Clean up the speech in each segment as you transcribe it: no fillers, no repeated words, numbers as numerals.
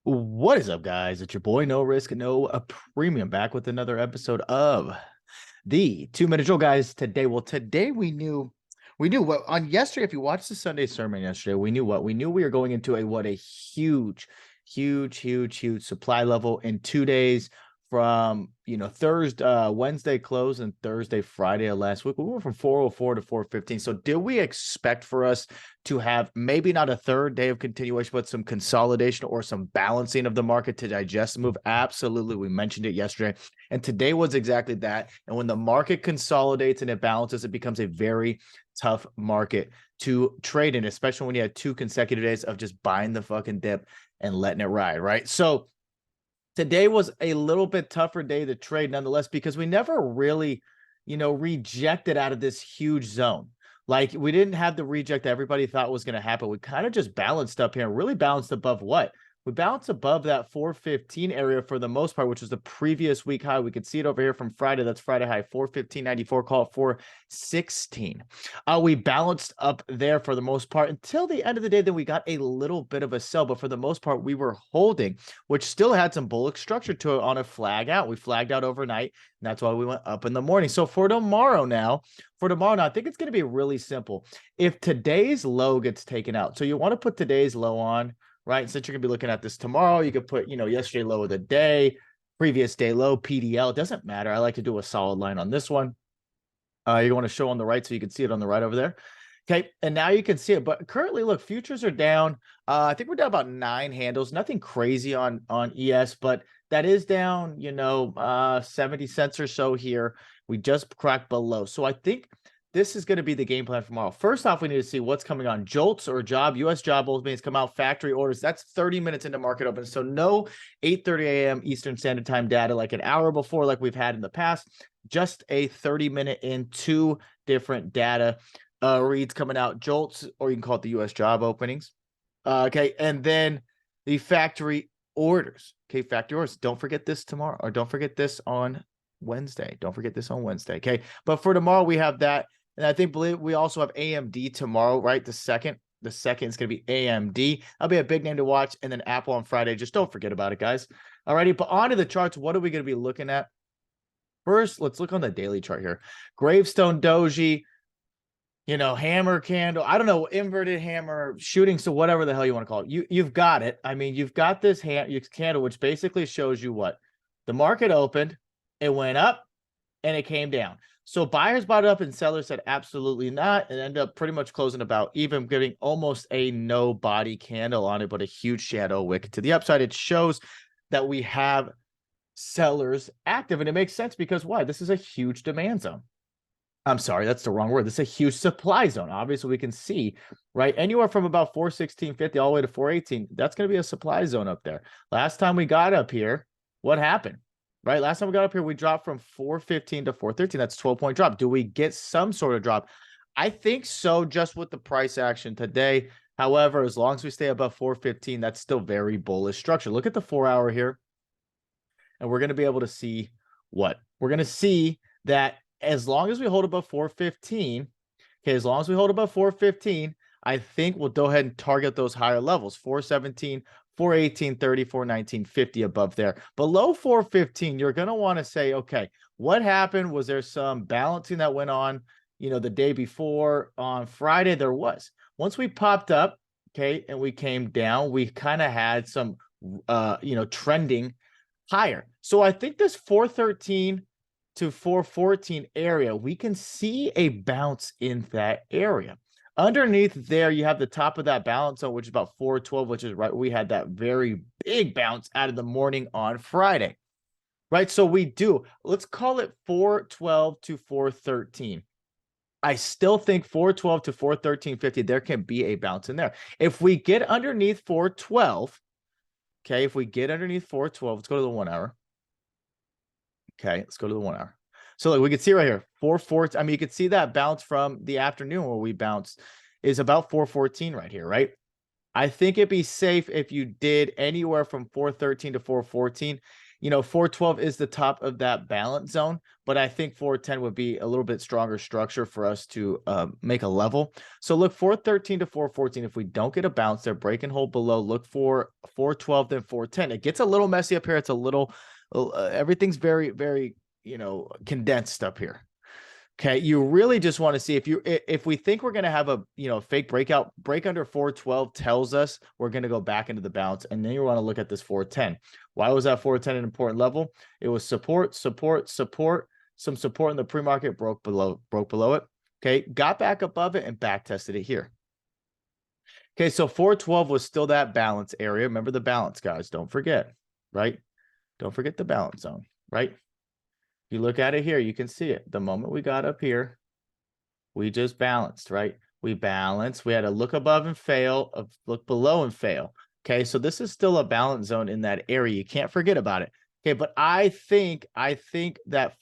What is up, guys? It's your boy No Risk, No a Premium, back with another episode of the 2 Minute Drill, guys. Today we knew what on yesterday. If you watched the Sunday sermon yesterday, we knew we were going into a huge supply level in 2 days from Thursday, Wednesday close and Thursday, Friday of last week. We went from 404 to 415. So did we expect for us to have maybe not a third day of continuation, but some consolidation or some balancing of the market to digest the move? Absolutely. We mentioned it yesterday. And today was exactly that. And when the market consolidates and it balances, it becomes a very tough market to trade in, especially when you had 2 consecutive days of just buying the fucking dip and letting it ride, right? So today was a little bit tougher day to trade nonetheless, because we never really, rejected out of this huge zone. Like, we didn't have the reject that everybody thought was going to happen. We kind of just balanced up here and really balanced above what? We bounced above that 415 area for the most part, which was the previous week high. We could see it over here from Friday. That's Friday high, 415.94, call it 416. We balanced up there for the most part until the end of the day. Then we got a little bit of a sell, but for the most part, we were holding, which still had some bullish structure to it on a flag out. We flagged out overnight, and that's why we went up in the morning. So for tomorrow now, I think it's going to be really simple. If today's low gets taken out, so you want to put today's low on, right? Since you're going to be looking at this tomorrow, you could put, yesterday low of the day, previous day low, PDL. It doesn't matter. I like to do a solid line on this one. You want to show on the right so you can see it on the right over there. Okay, and now you can see it. But currently, look, futures are down. I think we're down about 9 handles. Nothing crazy on ES, but that is down, 70 cents or so here. We just cracked below. So I think this is going to be the game plan for tomorrow. First off, we need to see what's coming on. JOLTS or job, U.S. job openings come out, factory orders. That's 30 minutes into market open. So no 8:30 a.m. Eastern Standard Time data like an hour before like we've had in the past. Just a 30-minute in 2 different data reads coming out. JOLTS, or you can call it the U.S. job openings. Okay, and then the factory orders. Okay, factory orders. Don't forget this tomorrow, or don't forget this on Wednesday. Don't forget this on Wednesday. Okay, but for tomorrow we have that. And I believe we also have AMD tomorrow, right? The second is going to be AMD. That'll be a big name to watch. And then Apple on Friday. Just don't forget about it, guys. Alrighty, but on to the charts. What are we going to be looking at? First, let's look on the daily chart here. Gravestone Doji, hammer candle. I don't know, inverted hammer, shooting. So whatever the hell you want to call it. You've got it. I mean, you've got this candle, which basically shows you what? The market opened, it went up, and it came down. So buyers bought it up and sellers said absolutely not, and ended up pretty much closing about even, giving almost a no body candle on it, but a huge shadow wick to the upside. It shows that we have sellers active, and it makes sense because why? This is a huge demand zone. I'm sorry, that's the wrong word. This is a huge supply zone. Obviously, we can see, right, anywhere from about 416.50 all the way to 418. That's going to be a supply zone up there. Last time we got up here, what happened? Right, last time we got up here, we dropped from 415 to 413. That's 12-point drop. Do we get some sort of drop? I think so, just with the price action today. However, as long as we stay above 415, that's still very bullish structure. Look at the 4-hour here, and we're going to be able to see what? We're going to see that as long as we hold above 415, okay, as long as we hold above 415, I think we'll go ahead and target those higher levels, 417, 418.30, 419.50 above there. Below 415, you're going to want to say, okay, what happened? Was there some balancing that went on, the day before? On Friday, there was. Once we popped up, okay, and we came down, we kind of had some, trending higher. So I think this 413 to 414 area, we can see a bounce in that area. Underneath there, you have the top of that balance zone, which is about 412, which is right. We had that very big bounce out of the morning on Friday, right? So we do, let's call it 412 to 413. I still think 412 to 413.50, there can be a bounce in there. If we get underneath 412, okay, if we get underneath 412, let's go to the 1 hour. Okay, let's go to the 1 hour. So like we can see right here, 414. I mean, you could see that bounce from the afternoon where we bounced is about 414 right here, right? I think it'd be safe if you did anywhere from 413 to 414. You know, 412 is the top of that balance zone, but I think 410 would be a little bit stronger structure for us to make a level. So look 413 to 414. If we don't get a bounce there, break and hold below, look for 412, then 410. It gets a little messy up here. It's a little, everything's very, very, condensed up here. Okay, you really just want to see if we think we're going to have a fake break under 412 tells us we're going to go back into the bounce, and then you want to look at this 410. Why was that 410 an important level? It was support, some support in the pre-market, broke below it. Okay, got back above it and back tested it here. Okay, so 412 was still that balance area. Remember the balance, guys. Don't forget, right? Don't forget the balance zone, right? You look at it here, you can see it. The moment we got up here, we just balanced, right? We balanced. We had to look above and fail, look below and fail. Okay, so this is still a balance zone in that area. You can't forget about it. Okay, but I think that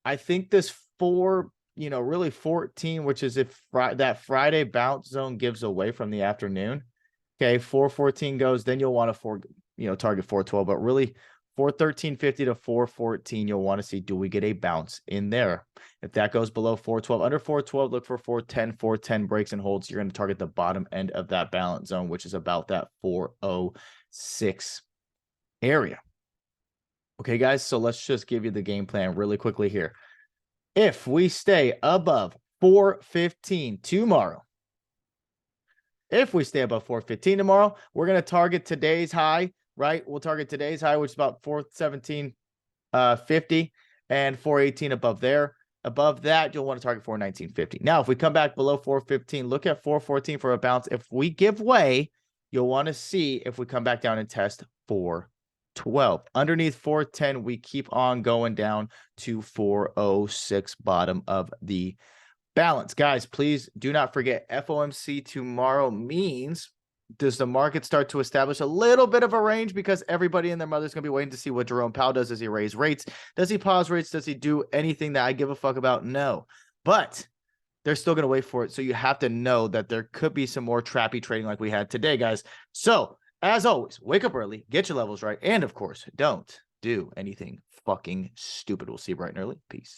I think this 4, really 14, which is if that Friday bounce zone gives away from the afternoon. Okay, 414 goes, then you'll want to target 412, but really 413.50 to 414, you'll want to see, do we get a bounce in there? If that goes below 412, under 412, look for 410 breaks and holds. You're going to target the bottom end of that balance zone, which is about that 406 area. Okay, guys, so let's just give you the game plan really quickly here. If we stay above 415 tomorrow, if we stay above 415 tomorrow, we're going to target today's high, right? We'll target today's high, which is about 417.50 and 418 above there. Above that, you'll want to target 419.50. Now, if we come back below 415, look at 414 for a bounce. If we give way, you'll want to see if we come back down and test 412. Underneath 410, we keep on going down to 406, bottom of the balance. Guys, please do not forget FOMC tomorrow means, does the market start to establish a little bit of a range because everybody and their mother's going to be waiting to see what Jerome Powell does? Does he raise rates? Does he pause rates? Does he do anything that I give a fuck about? No. But they're still going to wait for it. So you have to know that there could be some more trappy trading like we had today, guys. So as always, wake up early, get your levels right. And of course, don't do anything fucking stupid. We'll see you bright and early. Peace.